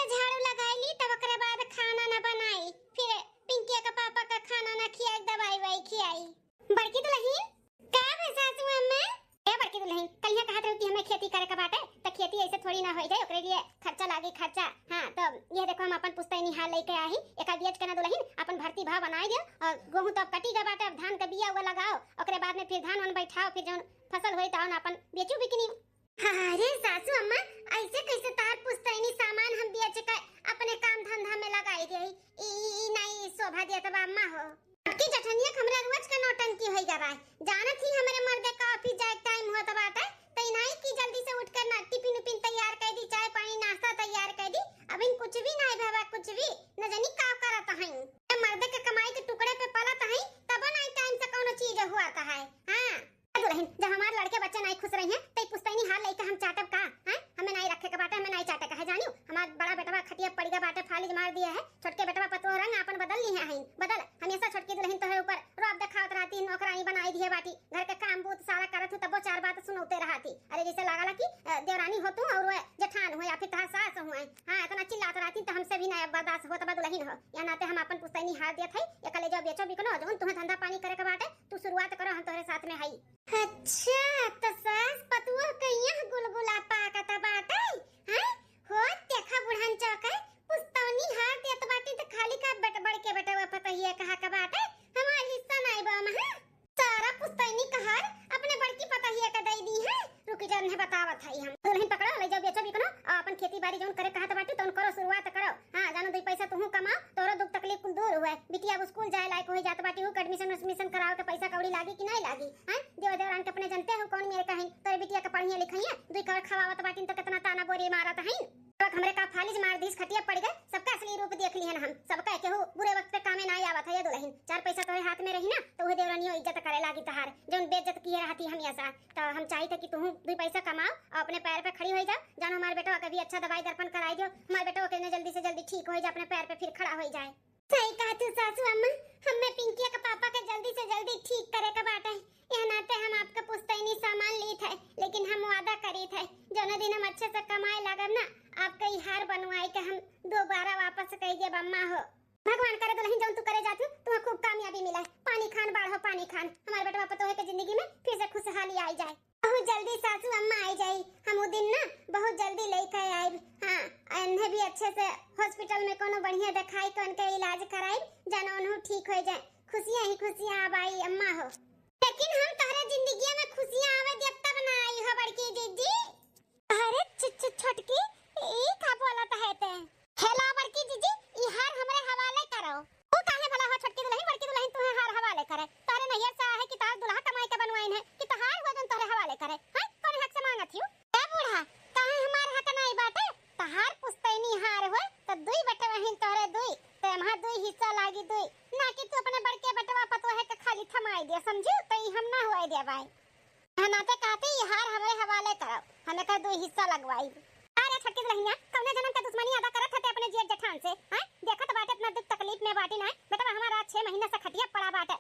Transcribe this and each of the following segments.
से झाड़ू लगाई ली तब ओकरे बाद खाना ना बनाई, फिर पिंकी का पापा का खाना ना खियाई, दवाई वाई खियाई। बड़की दुल्हन का है सासू अम्मा? ए बड़की दुल्हन कहिया कहत रही कि हमें खेती करे के बाटे, त खेती ऐसे थोड़ी ना हो जाए, ओकरे लिए खर्चा लागी खर्चा। हां तो ये देखो हम अपन पुस्तैनी हाल लेके आई, एका बेच के ना दुल्हन अपन भर्ती भाव बनाई दियो, और गेहूं तो कटी गए बाटे, अब धान का बिया हुआ लगाओ, ओकरे बाद में फिर धान वन बैठाओ, फिर जौन फसल होई त अपन बेचू बिकनी। अरे सासू अम्मा ऐसे कैसे तार पुस्तैनी सामान हम बेच के अपने काम धंधा में लगाई दे, ई नहीं शोभा देत बा अम्मा हो। की जठनिया हमरा रोज का नौटंकी होई जाबा, जानत ही हमरे मर्दे का ऑफिस जाए टाइम होत बाटे, तई नहीं की जल्दी से उठ कर ना टिफिन उपिन तैयार कर दी, चाय पानी नाश्ता तैयार कर दी, अभी कुछ भी नहीं बाबा, कुछ भी न जानी का करत हई। मर्दे के कमाई के टुकड़े पे पलत हई तब नहीं टाइम से कोनो चीज हुआता है। हां दुल्हन जब हमारे लड़के बच्चे नहीं खुश रही हैं तई पुस्तैनी हाल लेके हम चाटब का हैं, हमें नहीं रखे के बाटे, हमें नहीं चाटे का है। जानियो हमार बड़ा बेटवा खटिया पड़ीगा बाटे, फालिज मार दिया है, छोटके बेटवा पतो रंग अपन बदल ली है, हई बदल हमेशा छोटकी दुल्हन तोहरे ऊपर रोब देखावत रहती, नौकरानी बनाई दी है बाटी, घर के काम बहुत सारा करत हूं तब चार बात सुनौते रहती। अरे जैसे लागला कि देवरानी हो तू और जेठान हो या फिर तहार सास हो। हां इतना चिल्लात रहती तो हमसे भी ना बर्दाश्त होत बा दुल्हन हो, या नाते हम अपन पुस्तैनी हाल देत हई, एकले जो बेचो बिकनो जोन तुम्हें धंधा पानी करे के बाटे तू शुरुआत करो, हम तोहरे साथ में हई। अच्छा तो सास पतुआ कइया गुलगुला पाकत बाटे हैं, हो देखा बुढ़न चौका पुस्तौनी हार देत बाटी त खाली का बड़के बेटवा पतहिए कहा का बाटे, हमार हिस्सा नहीं बा महा, सारा पुस्तौनी का हार अपने बड़की पतहिए का दे दी है। रुकी जन है बतावत हई हम, दुल्हन पकड़ो ले जाओ बेचो बिकनो, अपन खेती बाड़ी जोन करे कहत बाटी तोन करो शुरुआत करो। हां जानो दो पैसा तुहू कमाओ, तोरो दुख तकलीफ कुल दूर हुए, बिटिया अब स्कूल जाए लायक हो जात बाटी, हो एडमिशन कराओ के पैसा कौड़ी लागी कि नहीं लागी। हां देवरान के अपने जानते हो कौन मेरे कहीं, तोरे बिटिया के पढ़िए लिखइए, दुई कवर खवावत बाटी त कितना ताना बोरी मारत हई, हमरे का फालिज मार दीस खटिया पड़ गए, सबका असली रूप देख लिहन हम, सबका केहू बुरे वक्त पे कामे नहीं आवत है। दुल्हन चार पैसा तोरे हाथ में रही ना तो वो देवरानियो इज्जत करे लागी तहार, जोन बेइज्जत किए रहती हम ऐसा, तो हम चाही थे कि तू दुई पैसा कमाओ और अपने पैर पे खड़ी हो जा, जान हमारे बेटवा का भी अच्छा दवाई दर्पण कराई दो, हमारे बेटवा के जल्दी से जल्दी ठीक हो जाए, अपने पैर पे फिर खड़ा हो जाए। सही कहा तू सासू अम्मा, हमें पिंकी के पापा के जल्दी से जल्दी ठीक करे के बात है, यह नाते हम आपका पुस्तैनी सामान ली थे, लेकिन हम वादा करी थे जोन दिन हम अच्छे से कमाए लगब ना आपका ई हार बनवाई के हम दोबारा वापस कह दे अम्मा हो। भगवान करे दुल्हन जोन तू करे जाती तुम्हें खूब कामयाबी मिले, पानी खान बाढ़ो पानी खान, हमारे बेटवा पतो है के जिंदगी में फिर से खुशहाली आई जाए। बहुत जल्दी सासू अम्मा आई जाए, हम वो दिन ना बहुत जल्दी लेके आए। हां इन्हें भी अच्छे से हॉस्पिटल में कोनो बढ़िया दिखाई तो उनका इलाज कराई, जानो उन्हों ठीक हो जाए, खुशियां ही खुशियां अब आई अम्मा हो। लेकिन हम तोहरे जिंदगी में खुशियां आवे देव तब ना आई हो बड़की जीजी। अरे छोटकी ई का बोलत है ते, हेलो बड़की जीजी ई हार हमरे हवाले करो, तू काहे भला हो छोटकी दुल्हन, बड़की दुल्हन तू हार हवाले करे, तारे नैहर से है कि तार दुल्हा कमाई के बनवाइन है कि तहार वजन तोरे हवाले करे, हां कौन हक से मांगत हियो? ए बूढ़ा काहे हमार हक नहीं बाटे, तहार पुस्तैनी हार हो त दुई बटे वहिन तोरे दुई, ते हमहा दुई हिस्सा लागी दुई, ना कि तू अपने बड़के बटवा पतो है के खाली थमाई दे, समझू तई हम ना होए दे भाई। हनाते कहते ई हार हमरे हवाले करो, हमें का दुई हिस्सा लगवाई। अरे छोटकी दुल्हनिया कौने जन्म का दुश्मनी अदा करत हते अपने जेठ जेठान से, हैं देखत बाटे इतना दुख तकलीफ में बाटी ना, बेटा हमारा 6 महीना से खटिया पड़ा बाटे,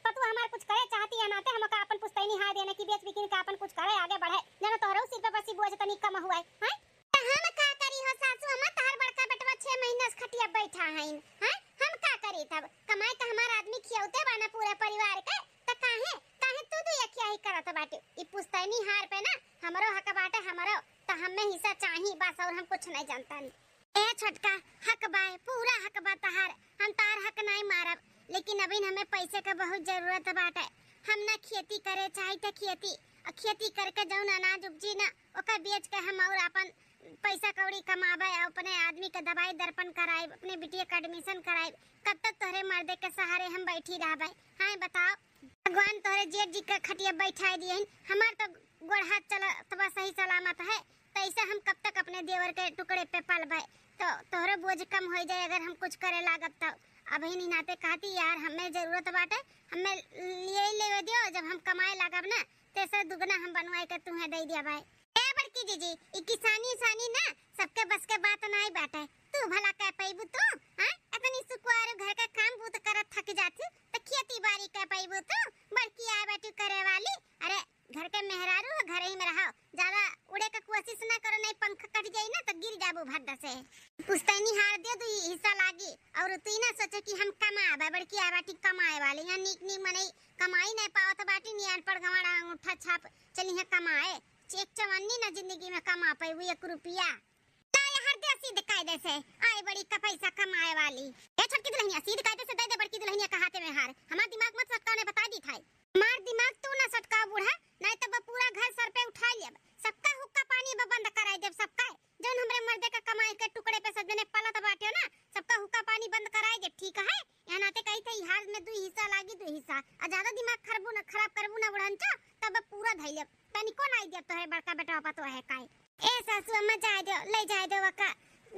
पतु हमार कुछ करे चाहती है नाते हम का अपन पुस्तैनी हार देने की बेच बिकिन का अपन कुछ करे आगे बढ़े, जानो तोरो सिर पे बसी बोझ तनी कम हुआ है। हम का करी हो सासू अम्मा, तार बड़का बेटवा 6 महीना से खटिया बैठा हईन, हैं हम का करी तब कमाई का हमार आदमी खियौते बाना पूरे परिवार के, त काहे काहे तू दुई अखिया ही करत बाटे, ई पुस्तैनी हार पे ना हमरो हक बाटे, हमरो त हमें हिस्सा चाही बस, और हम कुछ नहीं जानता। ए छोटका हक बा, पूरा हक बा तहार, हम तार हक नहीं मारब, लेकिन अभी हमें पैसे का बहुत जरूरत बाटे, हम ना खेती करे चाहे त खेती करके जौन अनाज उपजी ना ओका बेच के हम और अपन पैसा कौड़ी कमाबे, अपने आदमी के दवाई दर्पण कराए, अपने बिटिया का एडमिशन कराए, कब तक तोहरे मर्दे के सहारे हम बैठी रहबे? हां बताओ भगवान तोहरे जेठ जी के खटिया बैठा दिए, हमार तो गोड़ हाथ चलत बा सही सलामत है, तैसे हम कब तक अपने देवर के टुकड़े पे पलबे, तो तोहरे बोझ कम हो जाए अगर हम कुछ करे लागत तो। अभी नहीं नाते कहती यार हमें जरूरत बाटे, हमें लिए ले दियो, जब हम कमाए लागब ना तैसे दुगना हम बनवाए के तुम्हें दे दिया भाई। ए बड़की जीजी ई किसानी ना सबके बस के बात नहीं बाटे, तू भला कह पैबू तू, हां इतनी सुकुआर घर का काम बूत करत थक जाती त खेती बाड़ी कह पैबू तू, बड़की आए बैठी करे वाली, अरे घर के मेहरारू घर ही में रहो, ज्यादा उड़े का कोशिश ना करो, नहीं पंख कट जाई ना तो गिर जाबू भद्दा। से पुस्तैनी हार दे दू हिस्सा लागी और तू ना सोचे कि हम कमाए बड़की आ बाटी कमाए वाले यहाँ निक निक मने कमाई नहीं पावत बाटी नहीं अनपढ़ गवाड़ा अंगूठा छाप चली है कमाए एक चवन्नी ना जिंदगी में कमा पाई 1 रुपया हर दे सीधे कायदे से आए बड़ी का पैसा कमाए वाली ए छोटकी दुल्हनिया सीधे कायदे से दे दे बड़की दुल्हनिया का हाथे में हार हमार दिमाग मत सटका ने बता दी था मार दिमाग तू ना सटका बूढ़ा नहीं तो पूरा घर सर पे उठा लिया सबका हुक्का पानी बंद कराई दे सबका जौन हमरे मर्दे का कमाई के टुकड़े पे सजने पलत बाटे ना सबका हुक्का पानी बंद कराई दे ठीक है यहाँ नाते कही थे हाल में 2 हिस्सा लागी 2 हिस्सा आ ज्यादा दिमाग खराब करबू ना बुढ़ांचा तब पूरा धैले तनी को नहीं दे तो है बड़का बेटा पापा तो है काई ए सासू अम्मा जाए दो ले जाए दो वका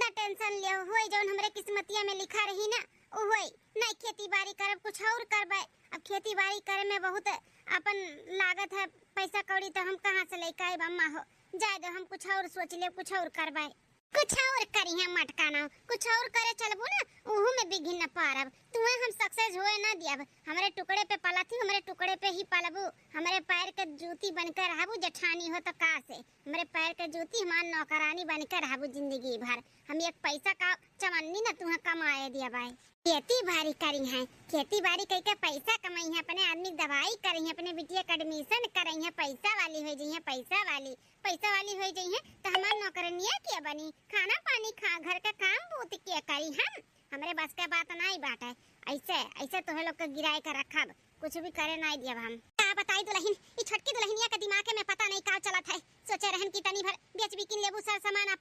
ना टेंशन लियो होई जौन हमरे किस्मतिया में लिखा रही ना ओ होई नहीं खेती बाड़ी करब कुछ और करबे अब खेती बाड़ी करे में बहुत अपन लागत है पैसा कौड़ी तो हम कहां से लेके आए अम्मा हो जाए दो हम कुछ और सोच ले कुछ और करबे कुछ और करी है मटका ना कुछ और करे चलबो ना ओहू में बिघिन न पारब तुम्हें हम सक्सेस होए ना दियब हमरे टुकड़े पे पलथी हमरे टुकड़े पे ही पलबू हमरे पैर के जूती बनकर रहबू जठानी हो तो का से हमरे पैर के जूती हमार नौकरानी बनकर रहबू जिंदगी भर हम एक पैसा का चवन्नी ना तुम्हें कमाए दिया भाई खेती बाड़ी करी है खेती बाड़ी कई के पैसा कमाई है अपने आदमी दवाई करी है अपने बिटिया का एडमिशन करी है पैसा वाली हो जाई है पैसा वाली हो जाई है तो हमार नौकरनिया क्या बनी खाना पानी खा घर का काम बहुत क्या करी हम हमरे बस का बात नहीं बात है ऐसे तो है लोग के गिराए कर रखब कुछ भी करे नहीं दिया हम का बताई दुल्हन ई छोटकी दुल्हनिया के दिमाग में पता नहीं का चलत है सोचे रहन की तनी भर बेच बिकिन लेबू सर सामान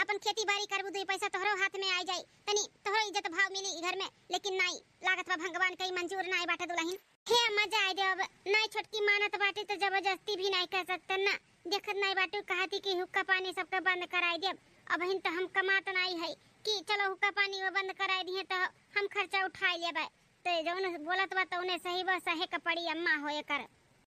अपन खेती बाड़ी करबू 2 पैसा तोहरो हाथ में आ जाई तनी तोहरो इज्जत भाव मिली घर में लेकिन नहीं लागत बा भगवान कई मंजूर नहीं बाटे दुल्हन हे मजा आ जाए नहीं छोटकी मानत बाटे तो जबरदस्ती भी नहीं कर सकते ना देखत नहीं बाटे कहती कि हुक्का पानी सबका बंद कराई देब अब हिन तो हम कमात नहीं है कि चलो हुक्का पानी वो बंद कराई दिए तो हम खर्चा उठा लेबे तो जौन बोलत बा तौने सही बा सहे का पड़ी अम्मा होए कर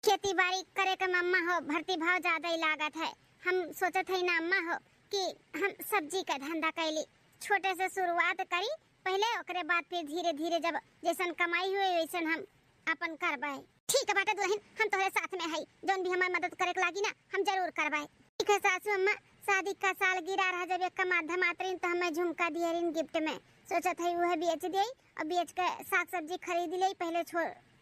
खेती बाड़ी करे के अम्मा हो भर्ती भाव ज्यादा ही लागत है हम सोचत है ना अम्मा हो कि हम सब्जी का धंधा कैली छोटे से शुरुआत करी पहले ओकरे बाद फिर धीरे धीरे जब जैसन कमाई हुए वैसन हम अपन करबे ठीक है बाटे दुल्हन हम तोहरे साथ में है जौन भी हमार मदद करे के लागी ना हम जरूर करबे ठीक है सासू अम्मा शादी का साल गिरा रहा जब एक माध्यम आतरीन तो हमें झुमका दिए रिन गिफ्ट में सोचत है वह बेच दे और बेच के साग सब्जी खरीद ले पहले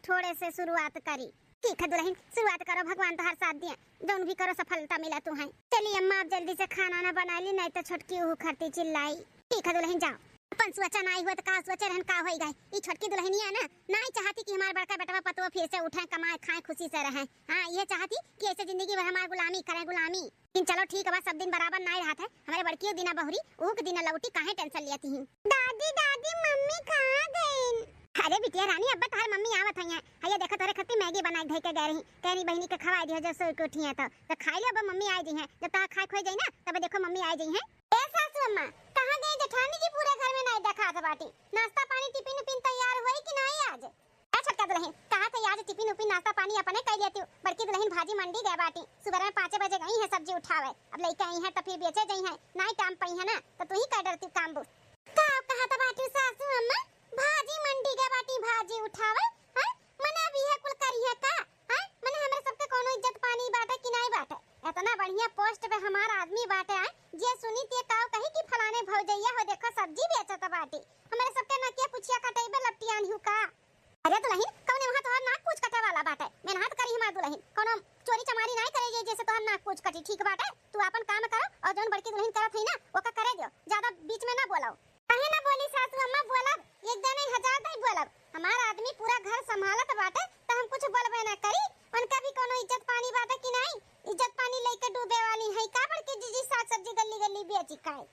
थोड़े से शुरुआत करी ठीक है दुल्हन शुरुआत करो भगवान तो हर साथ दिए जौन भी करो सफलता मिला तू है चलिए अम्मा आप जल्दी से खाना ना बना ली नहीं तो छोटकी उहू खरती चिल्लाई ठीक है दुल्हन जाओ अपन सोचा नहीं हुआ तो का सोचे रहन का होई गए ई छोटकी दुल्हनिया ना नहीं चाहती कि हमार बड़का बेटवा पतवा फिर से उठाए कमाए खाए खुशी से रहे हां ये चाहती कि ऐसे जिंदगी भर हमार गुलामी करे गुलामी लेकिन चलो ठीक है सब दिन बराबर नहीं रहा था हमारे बड़की दिना बहुरी ओह के दिना लौटी काहे टेंशन लेती ही दादी मम्मी कहां गई अरे बिटिया रानी अब तार मम्मी आवत है हया देखा तोरे खती मैगी बनाई धई के गए रही तेरी बहनी के खवाई दियो जब सो के उठी है तो खाई ले अब मम्मी आ गई है जब ता खाए खोई जाई ना तब देखो मम्मी आ गई है ए सासू अम्मा कहां गई जेठानी जी पूरे घर में नहीं देखा था बाटी नाश्ता पानी टिफिन उपिन तैयार होई कि नहीं आज ए छोटका दुल्हन कहा तो आज टिफिन उपिन नाश्ता पानी अपने कर देती बड़की दुल्हन भाजी मंडी गए बाटी सुबह में 5 बजे गई है सब्जी उठावे अब लइका आई है तो फिर बेचे गई है नहीं काम पई है ना तो तू ही कर डरती काम बु का कहा था बाटी सासू अम्मा भाजी मंडी गए बाटी भाजी उठावे हां मने अभी है कुल करी है का हां मने हमरे सबके कोनो इज्जत पानी बाटे कि नहीं बाटे इतना बढ़िया पोस्ट पे हमारा आदमी बाटे है जे सुनी ते काव कही कि फलाने भौजैया हो देखो सब्जी बेचत बाटी हमारे सबके नकिया पुछिया कटैबे लपटियान हु का अरे दुल्हन कौन वहां तोहर नाक पूछ कटे वाला बाटे मेहनत करी हमार दुल्हन कोनो चोरी चमारी नहीं करे जैसे तोहर नाक पूछ कटी ठीक बाटे तू अपन काम करो और जोन बड़की दुल्हन करत है ना ओका करे दियो ज्यादा बीच में ना बोलो कहे ना बोली सासू अम्मा बोलब एक दिन 1000 नहीं बोलब हमार आदमी पूरा घर संभालत बाटे तो हम कुछ बोलबे ना करी उनका भी कोनो इज्जत पानी बाटे कि नहीं इज्जत पानी लेके डूबे वाली है का बड़की जीजी साग सब्जी गली गली बेची काए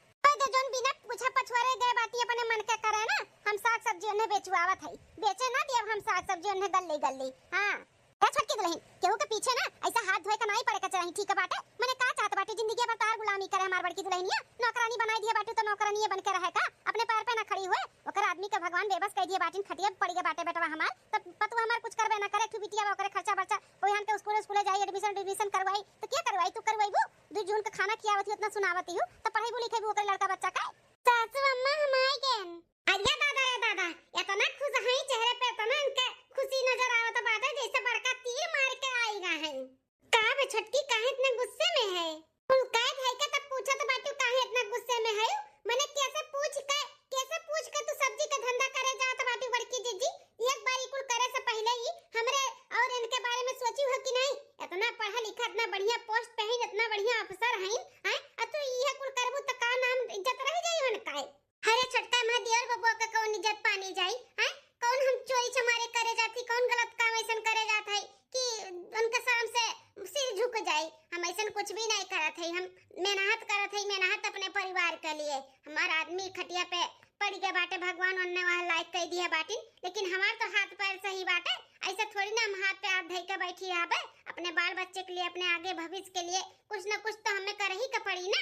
तो जोन बिना पूछा पछवारे गए बाटी अपने मन के करे ना हम साग सब्जी उन्हें बेचवावत है बेचे ना दिए हम साग सब्जी उन्हें गली गली हां ए छोटकी दुल्हन केहू के पीछे ना ऐसा हाथ धोए के नहीं पड़े के चाहिए ठीक है बाटे मने का चाहत बाटे जिंदगी भर तार गुलामी करे हमार बड़की दुल्हनिया नौकरानी बनाई दिए बाटे तो नौकरानी बन के रहे का अपने पैर पे ना खड़ी हुए ओकर आदमी के भगवान बेबस कह दिए बाटिन खटिया पड़ गए बाटे बेटवा हमार तब पतु हमार कुछ करबे ना करे ठु बिटिया ओकरे खर्चा बर्चा कोई हन के स्कूल जाई एडमिशन करवाई तो क्या करवाई तू करवाईबू 2 जून के खाना खियावती उतना सुनावती हूं तो पढ़ाई लिखाई ओकरे लड़का बच्चा का सासू अम्मा हम आई गेन अरे दादा इतना खुश है चेहरे पे इतना उनके खुशी नजर आवत बाटे जैसे बड़का तीर मार के आईगा है का बे छोटकी काहे इतने गुस्से में है कुल कैद है के तब पूछत बाटू काहे इतना गुस्से में है मने लिए हमार आदमी खटिया पे पड़ गया बाटे, भगवान उन्ने वहां लायक कह दिया बाटी, लेकिन हमार तो हाथ पैर सही बाटे। ऐसा थोड़ी ना हम हाथ पे हाथ धई के बैठी रहबे। अपने बाल बच्चे के लिए, अपने आगे भविष्य के लिए कुछ न कुछ तो हमें कर ही के पड़ी ना।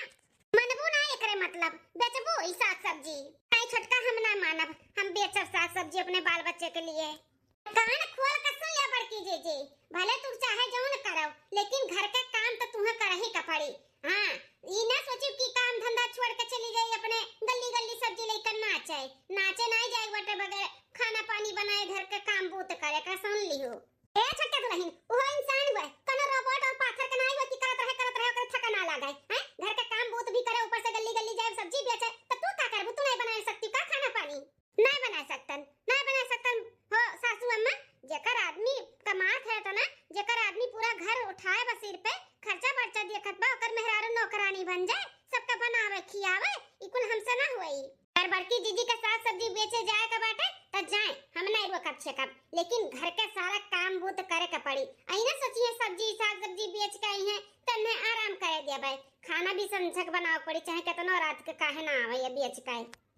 मनबू ना एकरे मतलब बेचबू ई साग सब्जी नहीं छोटका, हम ना मानब, हम बेचब साग सब्जी अपने बाल बच्चे के लिए। कान खोल के सुन ले बड़की जीजी, भले तू चाहे जो न करो, लेकिन घर का काम तो तुम्हें कर ही का पड़ी। हां ई ना सोची कि काम धंधा छोड़ के चली जाई अपने गली गली सब्जी लेकर नाचे नाचे नहीं जाए बटे, बगैर खाना पानी बनाए घर के काम बूत करे का सुन लियो। ए छोटा दुल्हन वो इंसान हुए कोनो रोबोट और पाथर के नहीं हुए कि करत रहे ओकर थका ना लागे हैं। घर का काम बूत भी करे, ऊपर से गली गली जाए सब्जी बेचे, तो तू का करबू? तू नहीं बना सकती का खाना पानी? नहीं बना सकतन हो सासू अम्मा। जेकर आदमी कमात है तो ना, जेकर आदमी पूरा घर उठाए बस सिर पे खर्चा बर्चा देखत बा, ओकर मेहरारू नौकरानी बन जाए, सबका बनावे खियावे, इकुल हमसे ना होई। और बड़की जीजी का साग सब्जी बेचे जाए का बाटे त जाए, हम नहीं रोकब छेकब, लेकिन घर के सारा काम बूत करे का पड़ी। आई ना सोचिए सब्जी साग सब्जी बेच के आई है तन्ने आराम करे दिया भाई, खाना भी संझक बनाव पड़ी, चाहे कितनो रात के काहे ना आवे ये बेच के।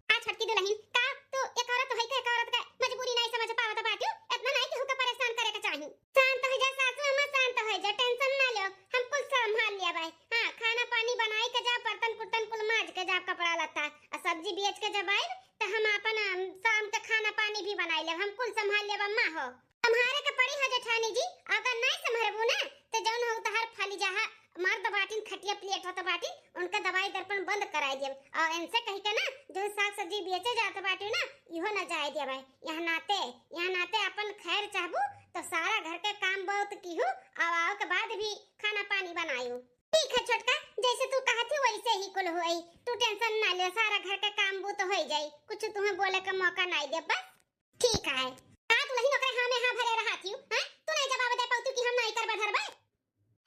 आ छोटकी दुल्हन का तो एक औरत है के, एक औरत का मजबूरी नहीं समझ पावत बाटियो, इतना नहीं कि हुका परेशान करे के चाही। शांत हो जा सासू अम्मा, शांत हो जा, टेंशन ना लो, हम कुल संभाल लिया भाई। हां खाना पानी बनाई के जा, बर्तन कुर्तन कुल मांज के जा, कपड़ा लत्ता और सब्जी बेच के जब आई तो हम अपन शाम के खाना पानी भी बनाई ले, हम कुल संभाल लेब अम्मा हो। तुम्हारे के पड़ी है जेठानी जी, अगर नहीं संभरबू ना तो जौन हो तहर फली जाहा मर्द बाटिन खटिया प्लेट होता बाटिन, उनका दवाई दर्पण बंद कराई देब, और इनसे कह के ना जो साग सब्जी बेचे जाते बाटे ना इहो ना जाए देब। यहाँ नाते अपन खैर चाहबू तो सारा घर के काम बहुत कीहू, आओ के बाद भी खाना पानी बनायू। ठीक है छोटका, जैसे तू कहती वैसे ही कुल होई, तू टेंशन ना ले, सारा घर के काम वो तो हो जाई, कुछ तुम्हें बोले का मौका नहीं दे बस। ठीक है का तू नहीं नौकरे हां में हां भरे रहती हूं? हां तू नहीं जवाब दे पाऊ कि हम नहीं करबे धरबे?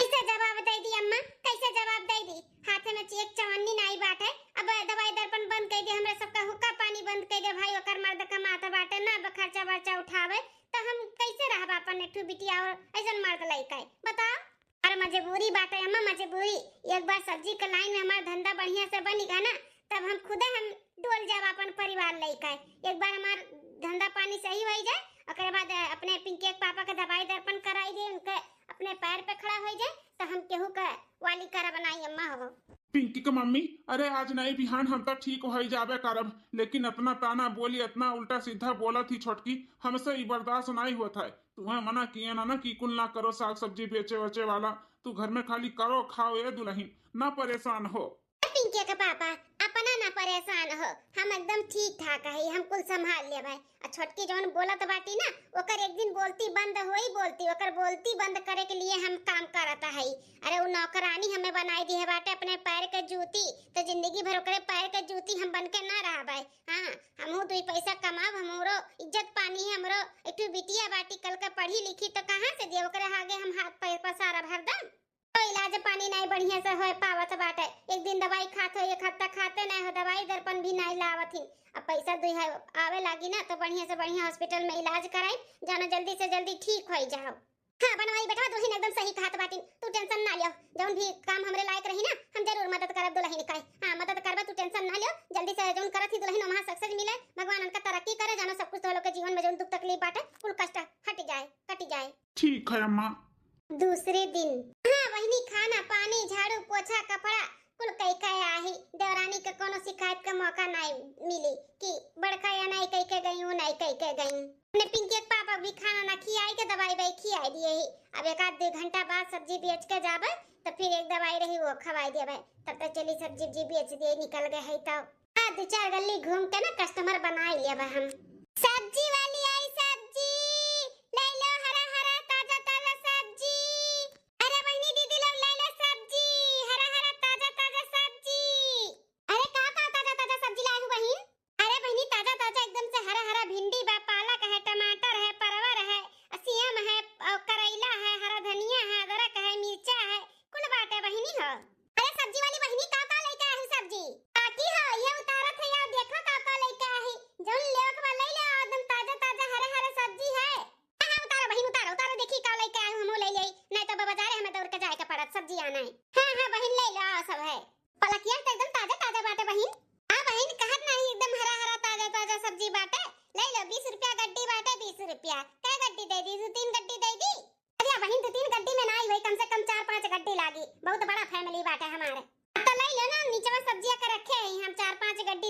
कैसे जवाब दे दी अम्मा, कैसे जवाब दे दी? हाथ में चेक चवन्नी नहीं बाटे, अब दवाई दर्पण बंद कर दे, हमरा सबका हुक्का पानी बंद कर दे भाई, ओकर मर्द कमाता बाटे ना खर्चा बर्चा उठावे, तो हम कैसे रहब अपन एकठू बिटिया और ऐसन मर्द लइका बताओ। और मजबूरी बाटे अम्मा, मजबूरी। एक बार सब्जी के लाइन में हमारा धंधा बढ़िया से बनी गा ना, तब हम खुदे हम डोल जाब अपन परिवार लइका। एक बार हमार धंधा पानी सही हो जाए, ओकर बाद अपने पिंकी के पापा के दवाई दर्पण कराई दे, उनके अपने पैर पे खड़ा हो जाए, तो हम केहू का वाली करा बनाई अम्मा हो। पिंकी के मम्मी, अरे आज नहीं बिहान हम तो ठीक हो जाबे करब, लेकिन इतना ताना बोली, इतना उल्टा सीधा बोला थी छोटकी, हमसे ही बर्दाश्त नहीं होता है। तुम्हें मना किया ना कि कुल ना करो साग सब्जी बेचे वचे वाला, तू घर में खाली करो खाओ ये दुल्हन, ना परेशान हो। पिंकी के पापा अपना ना परेशान हो, हम एकदम ठीक ठाक है, हम कुल संभाल ले भाई। आ छोटकी जौन बोलत बाटी ना, ओकर एक दिन बोलती बंद होई, बोलती ओकर बोलती बंद करे के लिए हम काम करता है। अरे वो नौकरानी हमें बनाई दी है बाटे अपने पैर के जूती, तो जिंदगी भर ओकरे पैर के जूती हम बन के ना रह भाई। हां हमहू दो पैसा कमाब, हमरो इज्जत पानी, हमरो एकटू बिटिया बाटी कल के पढ़ी लिखी तो कहां से दे ओकरे आगे हम हाथ पैर पसारा भरदम। तो इलाज पानी नहीं बढ़िया से होए पावत बाटे, एक दिन दवाई खात हो, एक हफ्ता खाते नहीं हो, दवाई दर्पण भी नहीं लावथिन। अब पैसा दे आवे लागी ना तो बढ़िया से बढ़िया हॉस्पिटल में इलाज कराई, जानो जल्दी से जल्दी ठीक हो जाओ। हां बनवाई बेटा, दुल्हन एकदम सही कहत बाटिन, तू टेंशन ना लियो, जौन भी काम हमरे लायक रही ना हम जरूर मदद करब दुल्हन का। हां मदद करबा, तू टेंशन ना लियो, जल्दी से जौन करत ही दुल्हन वहां सक्सेस मिले, भगवान उनका तरक्की करे, जानो सब कुछ तो लोग के जीवन में जौन दुख तकलीफ बाटे कुल कष्ट हट जाए, कट जाए। ठीक है अम्मा। दूसरे दिन हाँ वही खाना पानी झाड़ू पोछा कपड़ा कुल कई कई आही, देवरानी के कोनो शिकायत का मौका नहीं मिली कि बड़का या नहीं कई के गई हूं, नहीं कई के गई। ने पिंकी के पापा भी खाना ना खियाई के दवाई भाई खियाई दिए ही, अब एक आध 2 घंटा बाद सब्जी बेच के जाबे तो फिर एक दवाई रही वो खवाई दे भाई, तब तक चली सब्जी बेच दिए निकल गए है। तो 2-4 गली घूम के ना कस्टमर बना लिया भाई हम। सब्जी वाली आई, सब्जी ले लो, हरा हरा ताजा ताजा सब्जी। अरे बहनी दीदी लोग ले लो सब्जी, हरा हरा ताजा ताजा सब्जी। अरे का ताजा ताजा सब्जी लाई हूं बहन? अरे बहनी ताजा ताजा एकदम से हरा हरा भिंडी बा, पालक है, टमाटर है, परवर है, सेम है, करेला है, हरा धनिया है, अदरक है, मिर्चा है, कुल बाटे बहनी हो। अरे सब्जी वाली बहनी का लेके आई सब्जी? काकी हो ये उतारत है, या देखो का लेके आई, जौन लेक वाले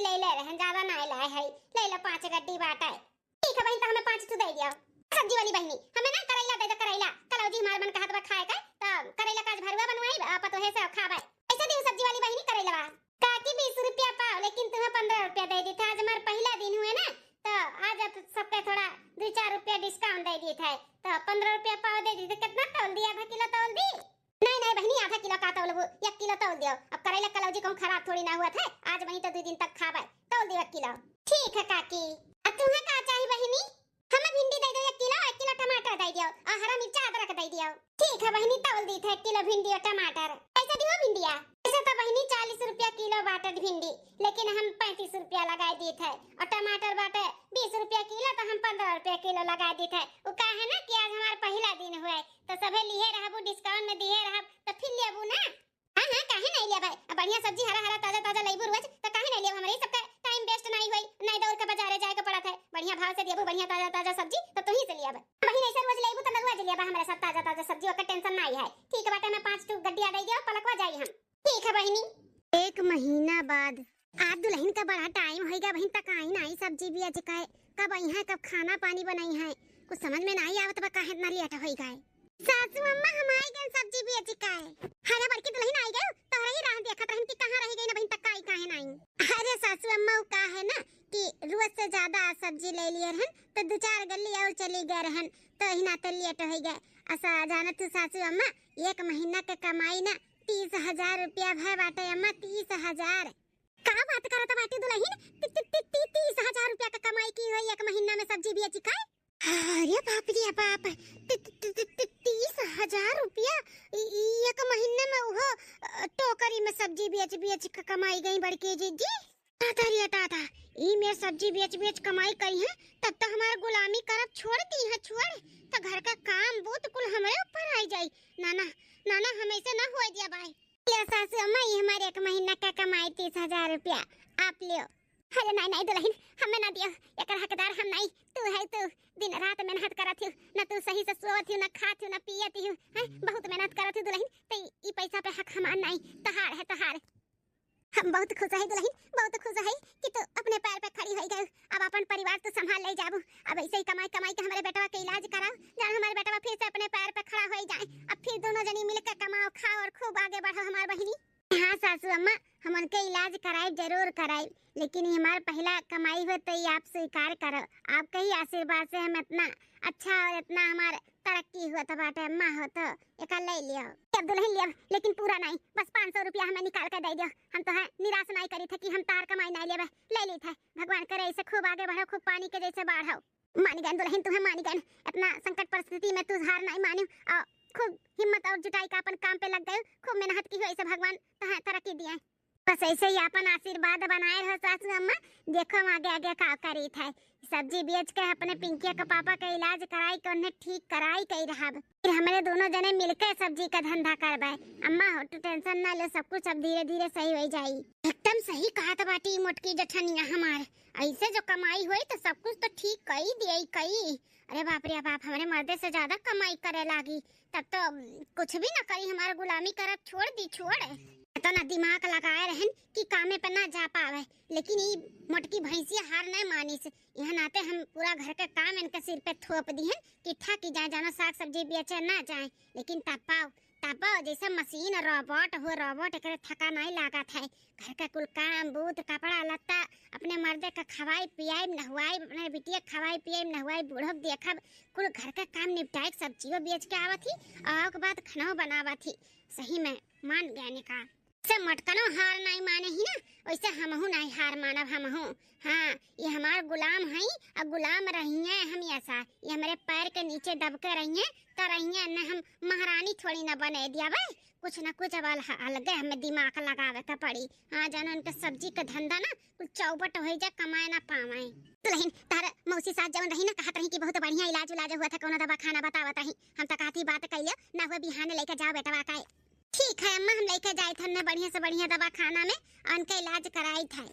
ले ले रहन, ज्यादा ना लाए है, ले लो 5 गड्डी बाटा है। ठीक है बहन, तो हमें 5 तू दे दियो। सब्जी वाली बहनी हमें ना करेला दे दे, करेला कलौजी हमार मन कहत बा खाए का, तो करेला काज भरुआ बनवाई पतोहे से खाबे। ऐसे दी सब्जी वाली बहनी करेला काकी 20 रुपया पाव, लेकिन तुम्हें 15 रुपया दे दी था। आज हमार पहला दिन हुए ना, तो आज सबके थोड़ा 2-4 रुपया डिस्काउंट दे दी था, तो 15 रुपया पाव दे दी। तो कितना तौल दी? आधा किलो तौल दी? नहीं नहीं बहनी, आधा किलो का तौल, 1 किलो तौल दियो। अब करेला कलौजी कौन खराब थोड़ी ना हुआ था, आज वहीं तो 2 दिन तक खाबे, तौल दियो 1 किलो। ठीक है काकी। अब तुम्हें का चाहिए बहनी? हमें भिंडी दे दो 1 किलो, 1 किलो टमाटर दे दियो और हरा मिर्चा अदरक दे दियो। ठीक है बहनी, तौल दी था 1 किलो भिंडी और टमाटर। ऐसे दियो भिंडिया। ऐसे तो बहनी 40 रुपया किलो बाटे भिंडी, लेकिन हम 35 रुपया लगा दिए थे, और टमाटर बाटे 20 रुपया किलो, तो हम 15 रुपया किलो लगा दिए थे। वो का है ना कि आज हमारा पहला दिन हुआ, तो सबे लिए रहबू, डिस्काउंट में दिए रहब, तो फिर लेबू ना। हां हां, काहे नहीं लेबे? बढ़िया सब्जी हरा हरा ताजा ताजा लेबू रोज, तो काहे नहीं लेबू? हमरे सबका टाइम वेस्ट नहीं होई, नहीं दौड़ के बाजारे जाए के पड़त है। बढ़िया भाव से देबू, बढ़िया ताजा ताजा सब्जी, तो तू ही से लियाबे। बहिन ऐसे रोज लेबू तो लगवा लियाबे हमरे साथ ताजा ताजा सब्जी, ओकर टेंशन नहीं है। ठीक है बेटा, मैं 5 टू गड्डिया दे दियो, पलकवा जाई हम। ठीक है बहिनी। 1 महीना बाद आज दुल्हन का बड़ा टाइम होएगा बहन, तक आई नहीं सब्जी भी आज का कब आई है, कब खाना पानी बनाई है, कुछ समझ में नहीं आवत बा, काहे इतना लेट होई गए। सासू अम्मा हम आई गए, सब्जी भी आज का है। हां बड़की दुल्हन आई गए, तोहरा ही राह देखत रहन कि कहां रह गई ना बहन, तक आई काहे नहीं। अरे सासू अम्मा वो का है ना कि रोज से ज्यादा सब्जी ले लिए रहन, तो 2-4 गल्ली और चली गए रहन, तो ही ना तो लेट हो गए। ऐसा जानत तू सासू अम्मा, 1 महीना के कमाई ना 30,000 रुपया है बाटे अम्मा, 30,000। का बात करत बाटी दुल्हन, 30,000 रुपया का कमाई की हुई 1 महीना में सब्जी भी अच्छी का? अरे बाप रे बाप, 30,000 रुपया 1 महीने में वो टोकरी में सब्जी बेच का कमाई गई बड़की जीजी। ताता ई में सब्जी बेच कमाई करी है, तब तो हमारा गुलामी करब छोड़ दी है, छोड़ तो घर का काम वो तो कुल हमारे ऊपर आई जाई। नाना नाना हमें से ना हो दिया भाई। ले सासू अम्मा, ये हमारे 1 महीना का कमाई 30,000 रुपया आप लियो। अरे नहीं नहीं दुल्हन, हमें ना दियो, एकर हकदार हम नहीं, तू है। तू दिन रात मेहनत करत हूँ, न तू सही से सोत हूँ, न खात हूँ, न पियत हूँ, हैं बहुत मेहनत करत हूँ दुल्हन, तो ई पैसा पे हक हमार नहीं, तहार है तहार। हम बहुत खुश है दुल्हन, बहुत खुश है कि तू अपने पैर पे खड़ी हो गई। अब अपन परिवार तो संभाल ले जाबू। अब ऐसे ही कमाई कमाई के हमारे बेटवा के इलाज कराओ, जान हमारे बेटवा फिर से अपने पैर पे खड़ा हो जाए। अब फिर दोनों जनी मिलकर कमाओ, खाओ और खूब आगे बढ़ो हमार बहिनी। हाँ सासू अम्मा, हम उनके इलाज कराए जरूर कराए, लेकिन ये हमारा पहला कमाई हो तो ये आप स्वीकार करो। आपके ही आशीर्वाद से हम इतना अच्छा और इतना हमारे तरक्की हुआ था बाटे अम्मा, हो तो एक ले लियो। अब दुल्हन लियो, लेकिन पूरा नहीं, बस 500 रुपया हमें निकाल कर दे दियो। हम तो है निराश नहीं करी थे कि हम तार कमाई नहीं लेबे, ले ली थे। भगवान करे ऐसे खूब आगे बढ़ो, खूब पानी के जैसे बढ़ो। मानी गन दुल्हन, तुम्हें मानी गन, इतना संकट परिस्थिति में तू हार नहीं मानी और खूब हिम्मत और जुटाई का अपन काम पे लग गए, खूब मेहनत की हो, ऐसे भगवान तो तरक्की दिए। बस ऐसे ही अपन आशीर्वाद बनाए रहो सासू अम्मा। देखो हम आगे आगे का करी थे, सब्जी बेच के अपने पिंकिया का पापा का इलाज कराई के उन्हें ठीक कराई कही रहा। फिर हमारे दोनों जने मिलकर सब्जी का धंधा करवाए। अम्मा हो तो टेंशन ना ले, सब कुछ अब धीरे धीरे सही हो जाई। एकदम सही कहा था बाटी मोटकी जठनिया हमार, ऐसे जो कमाई हुई तो सब कुछ तो ठीक कही दिए कही। अरे बाप रे बाप, हमारे मर्दे से ज्यादा कमाई करे लागी, तब तो कुछ भी ना करी, हमारे गुलामी करब छोड़ दी, छोड़ तो ना दिमाग लगाए रहन कि कामे पे ना जा पावे। लेकिन ये मोटकी भैंसिया हार नहीं मानी से, यहाँ नाते हम पूरा घर का काम इनके सिर पे थोप दी है कि ठक जाए, जानो साग सब्जी बेचे ना जाए। लेकिन तपाओ जैसे मशीन रोबोट हो, रोबोट करे थका नहीं लगा था। घर का कुल काम बूत कपड़ा लत्ता अपने मर्दे का खवाई पियाई नहवाई, अपने बिटिया खवाई पियाई नहवाई, बूढ़ो देखब कुल घर का काम निपटाए, सब्जियों बेच के आवत थी और के बाद खाना बनावा थी। सही में मान गया निका से मटकनो हार नहीं माने ही ना, वैसे हमहू नहीं हार मानब हमहू। हाँ ये हमार गुलाम है और गुलाम रहिए हम, ऐसा ये हमारे पैर के नीचे दब के रहिए तो रहिए न, हम महारानी थोड़ी ना बने दिया भाई। कुछ न कुछ अब अलगे हमें दिमाग लगावे का पड़ी। हाँ जानो उनके सब्जी का धंधा ना कुछ चौपट हो जाए, कमाए ना पावे। तो लेकिन तार मौसी साथ जवन रही ना, कहत रही कि बहुत बढ़िया इलाज उलाज हुआ था, कोनो दवा खाना बतावत रही। हम तो कहती बात कइले ना हुए, बिहाने लेके जाओ बेटवा का। ठीक है अम्मा, हम लेके जाए थे बढ़िया से बढ़िया दवा खाना में, उनका इलाज कराई था।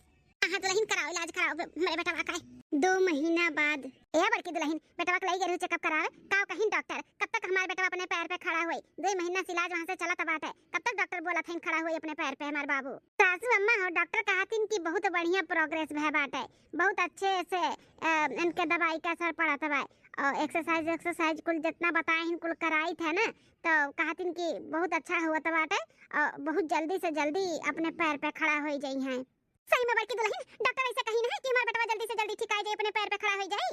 हाँ दुल्हन कराओ इलाज कराओ मेरे बेटा का 2 महीना बाद ए बड़की दुल्हन बेटवा के लई गई चेकअप करावे का कहीं डॉक्टर कब तक हमारे बेटवा अपने पैर पे खड़ा होई 2 महीना से इलाज वहां से चलत बाटे कब तक डॉक्टर बोला था खड़ा होई अपने पैर पे हमार बाबू सासू अम्मा हो डॉक्टर कहतिन कि बहुत बढ़िया प्रोग्रेस भय बाटे बहुत अच्छे से इनके दवाई का असर पड़त बा और एक्सरसाइज कुल जितना बताए कुल कराई थे ना तो कहतिन कि बहुत अच्छा हुआ बाटे और बहुत जल्दी से जल्दी अपने पैर पे खड़ा हो जाई हैं सही में बड़की दुल्हन डॉक्टर ऐसा कही ना कि हमारा बेटा जल्दी से जल्दी ठीक आ जाए अपने पैर पे खड़ा हो जाए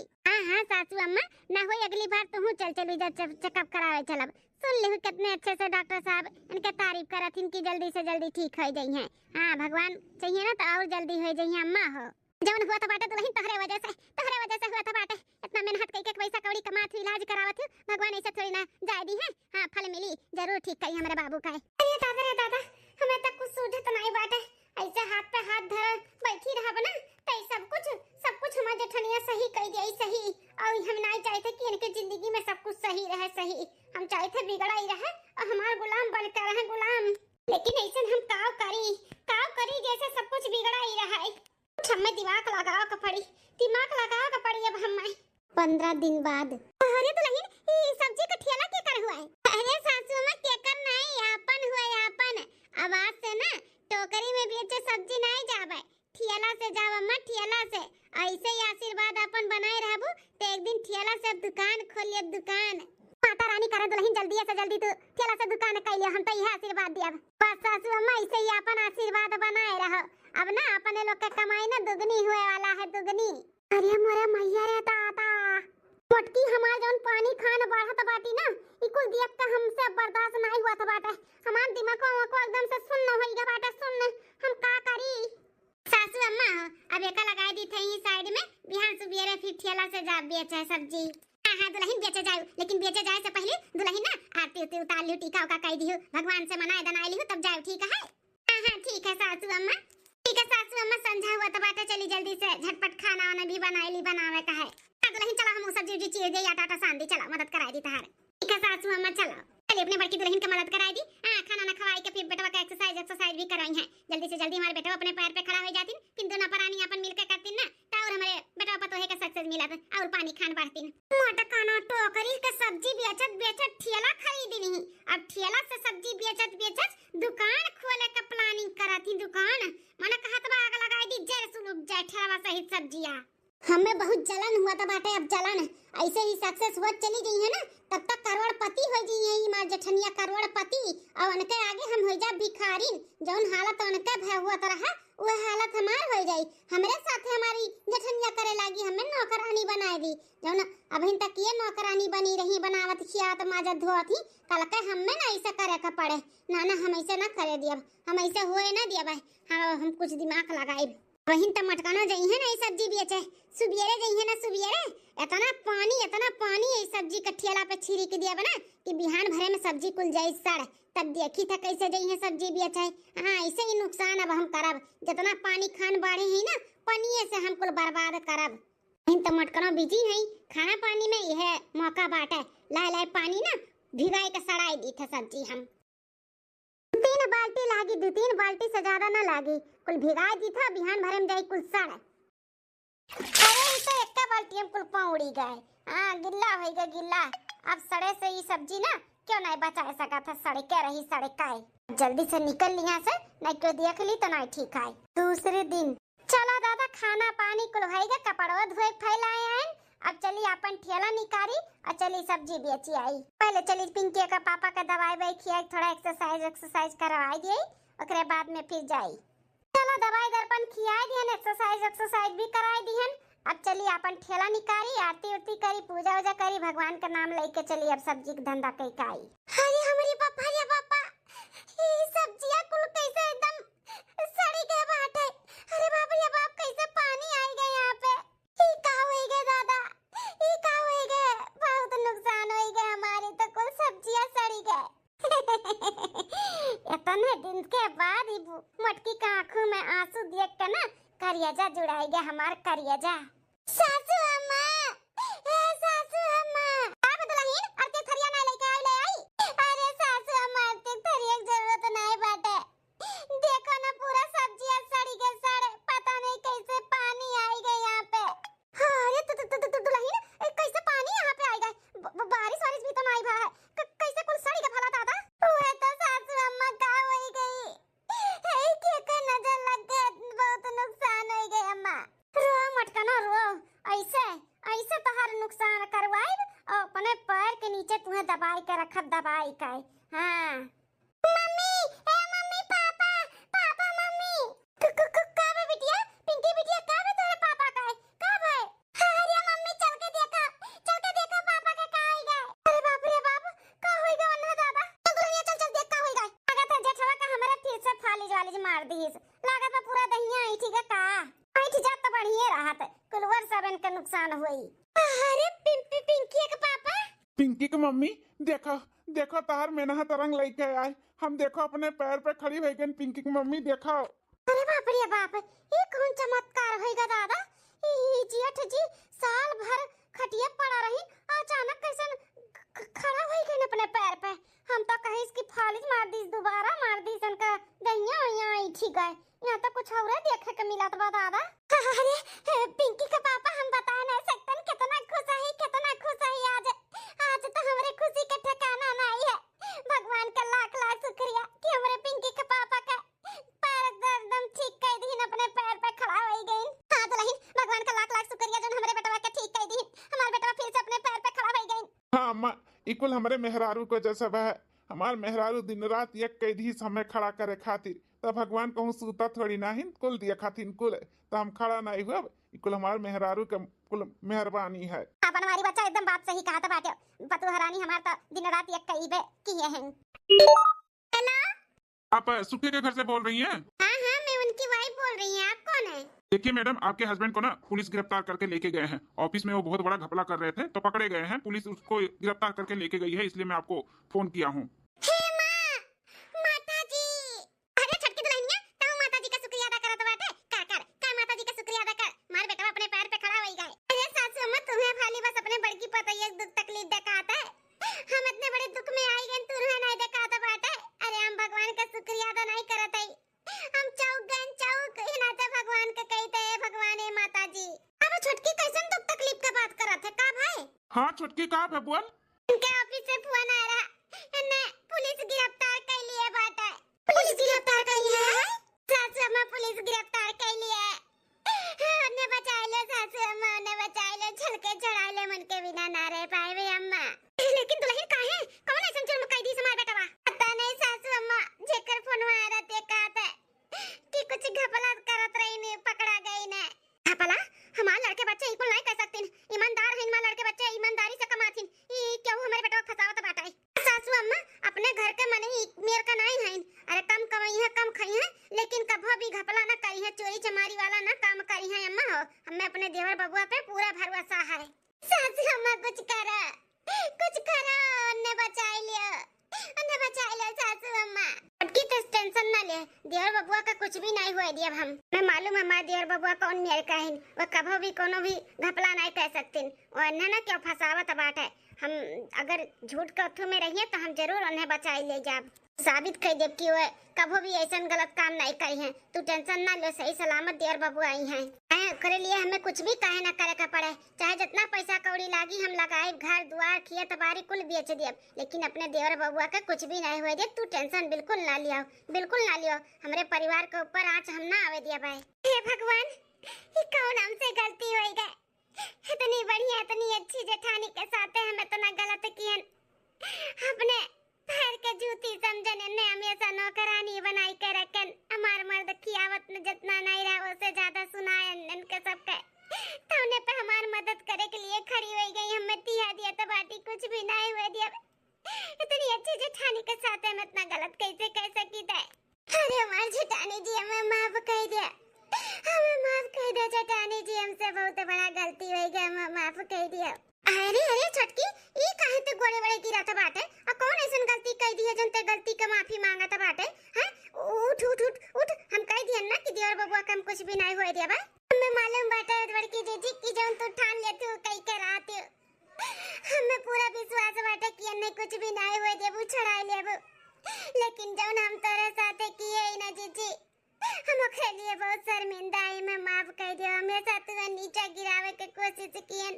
हां सासू अम्मा ना होई अगली बार तू चल जा चेकअप करावे चलब सुन ले कितने अच्छे से डॉक्टर साहब इनके तारीफ करथिन कि जल्दी से जल्दी ठीक हो जाई हैं हां भगवान चाहिए ना तो और जल्दी हो जाई हैं अम्मा हो जवन हुआ था बाटे दुल्हन तोहरे वजह से हुआ था बाटे इतना मेहनत करके पैसा कौड़ी कमात हुई इलाज करावत हूं भगवान ऐसा थोड़ी ना जाय दी है हां फल मिली जरूर ठीक करी हमारे बाबू का अरे दादा हमें तक कुछ सूझत नहीं बाटे ऐसे हाथ पे हाथ धर बैठी रहब ना तो सब कुछ हमार जेठनिया सही कह दिया सही और हम नहीं चाहते कि इनके जिंदगी में सब कुछ सही रहे सही हम चाहते बिगड़ा ही रहे और हमार गुलाम बनकर रहे गुलाम लेकिन ऐसे हम काव करी जैसे सब कुछ बिगड़ा ही रहा है कुछ हमें दिमाग लगाओ का पड़ी अब हम 15 दिन बाद अरे दुल्हन ये सब्जी का ठेला क्या कर हुआ है अरे सासू मां क्या कर नहीं आपन हुआ आपन आवाज से ना टोकरी में बेचे सब्जी नहीं जावे ठेला से जाव अम्मा ठेला से ऐसे ही आशीर्वाद अपन बनाए रहबू तो एक दिन ठेला से दुकान खोलिए दुकान माता रानी करे दुल्हन जल्दी से जल्दी तू ठेला से दुकान कैलियो हम तो यह आशीर्वाद दिया बस सासू अम्मा ऐसे ही अपन आशीर्वाद बनाए रहो अब ना अपने लोग का कमाई ना दुगनी हुए वाला है दुगनी अरे मोरे मैया रे ताता मोटकी हमार जौन पानी खान बढ़त बाटी ना इकुल देख के हमसे बर्दाश्त नहीं हुआ था बाटे हमार दिमाग को एकदम से सुन न होई गा बाटे सुन हम का करी सासू अम्मा अब एका लगाई दी थई साइड में बिहान सुबेरे फिर ठेला से जा बेचे सब्जी हां दुल्हन बेचे जाए लेकिन बेचे जाए से पहले दुल्हन ना आरती उतार लियो टीका का कह दियो भगवान से मनाए दनाई लियो तब जाओ ठीक है हां ठीक है सासू अम्मा समझा हुआ तो बाटे चली जल्दी से झटपट खाना वाना भी बनावे का है दुल्हन चला हम सब्जी उब्जी चीर दे आटा सांदी चला मदद कराई दी तहार ठीक है सासू अम्मा चलो चलिए अपने बड़की दुल्हन की मदद कराई दी खाना ना खवाई के फिर बेटवा का एक्सरसाइज भी कराई है जल्दी से जल्दी हमारे बेटवा अपने पैर पे खड़ा हो जाती फिर दोनों परानी अपन मिलकर करती ना तो और हमारे बेटवा पतोहे का सक्सेस मिला और पानी खान बढ़ती मोटा खाना टोकरी के सब्जी बेचत ठेला खरीदी नहीं अब ठेला से सब्जी बेचत दुकान खोले का प्लानिंग कराती दुकान माने कहत बा आग लगाई दी जर सुलुक जाए ठेला सहित सब्जियां हमें बहुत जलन हुआ था बाटे अब जलन ऐसे ही सक्सेस हुआ चली गई है ना तब तक करोड़पति हो गई है मां जेठनिया करोड़पति और उनके आगे हम हो जा भिखारी जौन हालत उनके भय हुआ रहा वो हालत हमार हो जाई हमरे साथ हमारी जेठनिया करे लागी हमें नौकरानी बनाए दी जौन अभी तक ये नौकरानी बनी रही बनावत खियात माजा धोत ही कल के हमें ना ऐसा करे का पड़े ना हम ऐसे ना करे दिया हम ऐसे होए ना दिया भाई हम कुछ दिमाग लगाई वहीं त मटकाना जाई है ना ये सब्जी बेचे सुबेरे जाई है ना सुबेरे इतना पानी ये सब्जी का ठेला पे छिड़क दिया बना कि बिहान भरे में सब्जी कुल जाई सड़ तब देखी था कैसे जाई है सब्जी बेचे हां ऐसे ही नुकसान अब हम करब जितना पानी खान बाड़े है ना पानी से हम कुल बर्बाद करब वहीं त मटकाना बिजी है खाना पानी में यह मौका बाटे लाए पानी ना भिगाई के सड़ाई दी था सब्जी हम 3 बाल्टी लागी 2-3 बाल्टी से ज्यादा ना लागी कुल भिगा दी था बिहान भरे में जाई कुल सड़ अरे इसे एक बाल्टी हम कुल पौड़ी गए हां गिल्ला हो गया गिल्ला अब सड़े से ये सब्जी ना क्यों नहीं बचा सका था सड़े के रही सड़े काए जल्दी से निकल लिया से नहीं क्यों देख ली तो नहीं ठीक है दूसरे दिन चला दादा खाना पानी कुल होएगा कपड़वा धोए फैलाए हैं अब चली अपन ठेला निकारी और चली सब्जी बेची आई पहले चली पिंकी का पापा का दवाई वही खियाई थोड़ा एक्सरसाइज करवाई दी ओकरे बाद में फिर जाई चलो दवाई दर्पण खियाई दिहन एक्सरसाइज भी कराई दिहन अब चली अपन ठेला निकारी आरती उरती करी पूजा उजा करी भगवान का नाम लेके चली अब सब्जी का धंधा कई काई अरे हमारी पापा ये सब्जियां कुल कैसे एकदम सड़ी गए बाटे अरे बाप रे बाप कैसे पानी आई गए यहाँ पे ई का होई गए दादा ई का होई गए बहुत नुकसान होई गए हमारी तो कुल सब्जियां सड़ी गए इतने दिन के बाद ही मटकी का आंखों में आंसू देख के ना करियजा जुड़ाई गया हमार करियजा सासू अम्मा आप दुल्हन अरते थरिया ना लेके आई अरे सासू अम्मा अरते थरिया की जरूरत नहीं बाटे देखो ना पूरा सब्जियां सड़ी गए सड़े पता नहीं कैसे ऐसे ऐसे तोहर नुकसान करवाई और अपने पैर के नीचे तुम्हें दबाई के रखब दबाई के। हाँ मम्मी, ए मम्मी, पापा, पापा, मम्मी। का बे बिटिया, पिंकी बिटिया, का बे तोरे पापा का है? का बे? अरे मम्मी चल के देखा पापा का का होई गए। अरे बाप रे बाप, का होई गए अन्ना दादा? चल दुनिया चल देख का होई गए। लागत है जेठवा का हमारे फिर से फालिज वालिज मार दीस। लागत है पूरा दहिया आई ठीक है का। आई ठीक जात तो बढ़िया रहत। कुलवर सबन का नुकसान हुई। अरे पिंकी के पापा, पिंकी की मम्मी, देखो देखो तार मेनहा तरंग लेके आए। हम देखो अपने पैर पे खड़ी हो गई। पिंकी की मम्मी देखो। अरे बाप रे बाप, ये कौन चमत्कार होएगा दादा? ई जेठ जी साल भर खटिया पड़ा रही, अचानक कैसे खड़ा होई गई अपने पैर पे। हम तो कहीं इसकी फालिज मार दी, दोबारा मार दी सन का गैया आई ठीक है। यहाँ तो कुछ और देखे के मिला था दादा। अरे पिंकी के पापा, हम बता नहीं सकते कितना खुश है आज। आज तो हमारे खुशी का ठिकाना नहीं है। भगवान का लाख लाख शुक्रिया कि हमारे पिंकी के पापा का पैर एकदम ठीक कर दी, अपने पैर पे खड़ा हो गई। हाँ तो नहीं, भगवान का लाख लाख शुक्रिया जो हमारे बेटवा के ठीक कर दी। हमारा बेटवा फिर से अपने पैर पे खड़ा हो गई। हाँ अम्मा, इकुल हमारे मेहरारू को जैसा है। हमार मेहरारू दिन रात एक कैदी समय खड़ा करे खातिर, तो भगवान कहूँ सूता थोड़ी ना ही कुल दिया खातिर कुल, तो हम खड़ा नहीं हुआ। इकुल हमार मेहरारू के कुल मेहरबानी है। अपन हमारी बच्चा एकदम बात सही कहा था बाटे। पतु हरानी हमार तो दिन रात एक कईबे किए हैं। हेलो, आप सुखे के घर से बोल रही हैं? हाँ हाँ, मैं उनकी वाइफ बोल रही हूँ। आप कौन है? देखिए मैडम, आपके हस्बैंड को ना पुलिस गिरफ्तार करके लेके गए हैं। ऑफिस में वो बहुत बड़ा घपला कर रहे थे तो पकड़े गए हैं। पुलिस उसको गिरफ्तार करके लेके गई है, इसलिए मैं आपको फोन किया हूँ। हे माँ, माताजी। अरे छटकी दुल्हनिया, ताऊ माताजी का शुक्रिया अदा करत बाटे। कर माताजी का शुक्रिया अदा कर। मार बेटा अपने पैर पे खड़ा होई गए। अरे सासू अम्मा, तुम्हें खाली बस अपने बड़की पतोहिया के दुख तकलीफ दिखाता है। हम इतने बड़े दुख में आई गए, तुम्हें नहीं दिखाता बाटे। अरे हम भगवान का शुक्रिया अदा नहीं करत है। हम चौक ना तो भगवान का कहते हैं। भगवान है माताजी। अब छटकी कैसन दुख तकलीफ का बात करत है का भाई? हाँ छुटकी कहाँ है बोल? इनके ऑफिस से फोन आ रहा है, पुलिस गिरफ्तार कर लिए बाटे। पुलिस गिरफ्तार कर लिए है? सासू अम्मा पुलिस गिरफ्तार कर लिए है। ने बचा लो सासू अम्मा, ने बचा लो। छलके चढ़ा ले मन के बिना ना रह पाए वे अम्मा। लेकिन दुल्हन काहे? कौन ऐसा जुर्म कैदी से मार बेटा बा? पता नहीं सासू अम्मा, जेकर फोन आ रहा ते कहत है कि कुछ घपला करत रही ने पकड़ा गई ने। घपला? हमार लड़के बच्चे इको नहीं कर सकते। ईमानदार है हमार लड़के बच्चे, ईमानदारी से कमाथिन। ई क्यों हमारे बेटा फसावत बाटा है? सासू अम्मा अपने घर के मने ही मेर का नहीं है। अरे कम कमाई है, कम खाई है, लेकिन कभी भी घपला ना करी है, चोरी चमारी वाला ना काम करी है अम्मा। हो हमें अपने देवर बबुआ पे पूरा भरोसा है। सासू अम्मा कुछ करो ने बचा लियो सासू अम्मा। अटकी तो टेंशन ना ले, देवर बबुआ का कुछ भी नहीं हुआ दिया। हम मैं मालूम है हमारे देवर बबुआ कौन मेरे का है। वो कभी भी कोनो भी घपला नहीं कह सकते। और अन्ना ना क्यों फसावत बात है। हम अगर झूठ के अथू में रहिए तो हम जरूर उन्हें बचा ले जाब। साबित कर देब कि वो कभी भी ऐसा गलत काम नहीं करी है। तू टेंशन ना लो, सही सलामत देवर बबुआ आई हैं। करे लिए हमें कुछ भी कहे ना करे का पड़े। चाहे जितना पैसा कौड़ी लागी हम लगाए, घर दुआर खिया तबारी कुल बेच दिए, लेकिन अपने देवर बबुआ का कुछ भी नहीं हुए दे। तू टेंशन बिल्कुल ना लियो, बिल्कुल ना लियो। हमारे परिवार के ऊपर आँच हम ना आवे दिया भाई। हे भगवान, ये कौन हमसे गलती हो गई? इतनी बढ़िया, इतनी अच्छी जेठानी के साथ हम इतना गलत किए। अपने पैर के जूती समझने ने हमेशा नौकरानी बनाई के रखन। हमार मर्द खियावत में जितना नहीं रहा उससे ज्यादा सुनाए इनके सबके। तौने पे हमार मदद करे के लिए खड़ी हो गई। हमें तिया दिया तो बाटी कुछ भी नहीं हुए दिया। इतनी अच्छी जेठानी के साथ हम इतना गलत कैसे कह सकी थे? अरे हमार जेठानी जी हमें माफ कर दिया, हमें माफ कर दिया जेठानी जी। हमसे बहुत बड़ा गलती हो गई, हमें माफ कर दिया। अरे छटकी, ये काहे ते गोड़े बड़े गिरा था बाटे? आ कौन ऐसन गलती कर दी है जनते गलती का माफी मांगा था बाटे? हैं उठ हम कह दिया ना कि देवर बबुआ का हम कुछ भी नहीं होए दिया बा। हमें मालूम बाटे बड़की जीजी की जौन तू ठान लेती हो कई के रात। हमें पूरा विश्वास बाटे कि अन्ने कुछ भी नहीं होए देबू, छड़ा लेबू। लेकिन जौन हम तोरे साथे किए ना जीजी, हम ओकरे लिए बहुत शर्मिंदा है। मैं माफ कर दियो। हमेशा तू नीचे गिरावे के कोशिश किए।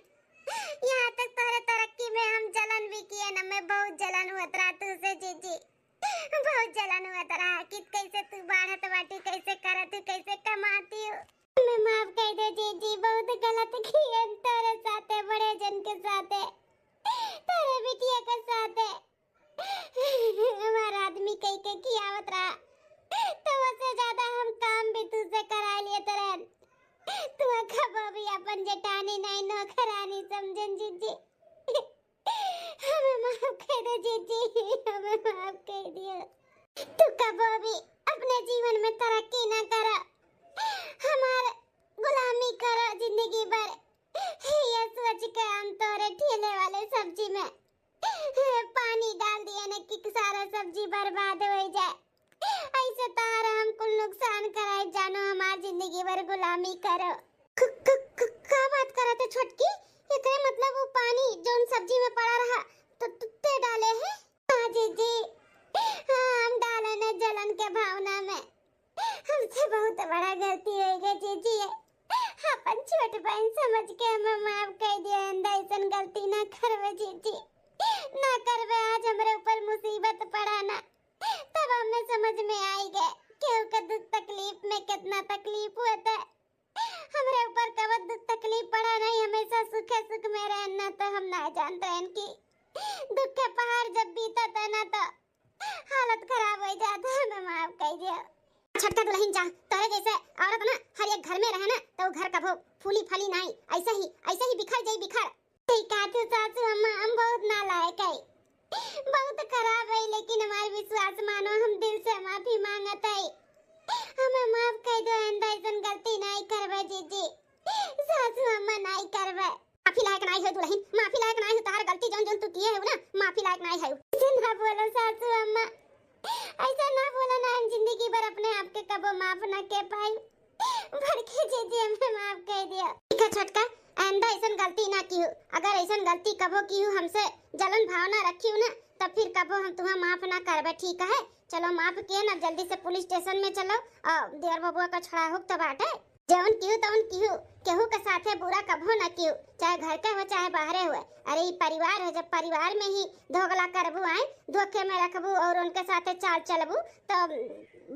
यहाँ तक तोरे तरक्की में हम जलन भी किए ना। मैं बहुत जलन हुआ रहा तुझसे जीजी, बहुत जलन हुआ रहा कि कैसे तू बढ़त बाटी, कैसे करत, कैसे कमाती हो। मैं माफ कर दे जीजी, बहुत गलत किए। अपन जेठानी नहीं नौकरानी समझन जीजी। हमें माफ कर दो जीजी, हमें माफ कर दियो। तू कभी भी अपने जीवन में तरक्की ना करो, हमारे गुलामी करो जिंदगी भर। ये सोच के हम तोरे ठेले वाले सब्जी में पानी डाल दिए न कि सारा सब्जी बर्बाद हो जाए। ऐसे तारा हमको नुकसान कराए जानो, हमारी जिंदगी भर गुलामी करो। का बात करत है छोटकी? एकरे मतलब वो पानी जोन सब्जी में पड़ा रहा तो तुत्ते डाले हैं? हाँ जीजी, हाँ हम डाले न जलन के भावना में। हमसे बहुत बड़ा गलती हो गई जीजी। अपन छोट बहन समझ के हमें माफ कर दिया। ऐसन गलती ना करवे जीजी, ना करवे। आज हमारे ऊपर मुसीबत पड़ा ना, तब हमें समझ में आई गए क्यों का दुख तकलीफ में कितना तकलीफ होता है। हमारे ऊपर कब दुख तकलीफ पड़ा नहीं, हमेशा सुख में रहना। तो हम ना जानते हैं कि दुख के पहाड़ जब बीता था ना तो हालत खराब हो जाता। हमें माफ कर दिया। छटका दुल्हन जा, तोरे जैसे औरत ना हर एक घर में रहे ना तो घर कभो फूली फली नहीं, ऐसे ही बिखर जाई बिखर। काचू सासू हम बहुत नालायक है, बहुत खराब है, लेकिन हमारे विश्वास मानो। हम दिल से माफी मांगत है, हमें माफ कर दो। ऐसन गलती नहीं करवे जीजी, सासू अम्मा नहीं करवे। माफी लायक नहीं हो दुल्हन, माफी लायक नहीं हो। तार गलती जोन जोन तू किए हो ना, माफी लायक नहीं है। ना बोलो सासू अम्मा, ऐसा ना बोलो ना। हम जिंदगी भर अपने आप के कबो माफ ना के पाई। भड़के जीजी हमें माफ कर दिया। ठीक है छोटका, आइंदा ऐसन गलती ना की हो। अगर ऐसन गलती कबो की हो, हमसे जलन भावना रखी हो ना, तब फिर कबो हम तुम्हें माफ ना करबे। ठीक है, चलो माफ किए ना, जल्दी से पुलिस स्टेशन में चलो और देवर बबुआ का छड़ा हो तो बाटे। जवन कियो तवन कियो, केहू के साथे बुरा कभो ना कियो, चाहे घर के हो चाहे बाहरे हो। अरे ये परिवार है, जब परिवार में ही धोखला करबू, आए धोखे में रखबू और उनके साथे चाल चलबू तो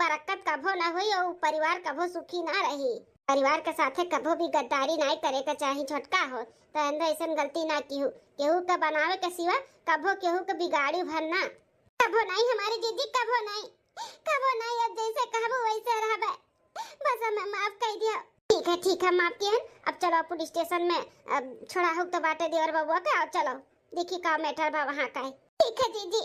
बरकत कभो ना हुई और परिवार कभो सुखी ना रही। परिवार के साथे कभो भी गद्दारी नहीं करे के चाहिए छोटका हो। तो अंदर ऐसन गलती ना की हो, केहू के बनावे के सिवा कभो केहू के बिगाड़ी भरना कभो नहीं। हमारी जीजी कभो नहीं, कभो नहीं। अब जैसे कहबू वैसे रहबे, बस हमें माफ कर दिया। ठीक है माफ किए। अब चलो पुलिस स्टेशन में छोड़ा हो तो बाटे देवर बबुआ का, और चलो देखी का मैटर बा वहाँ का है। ठीक है जीजी।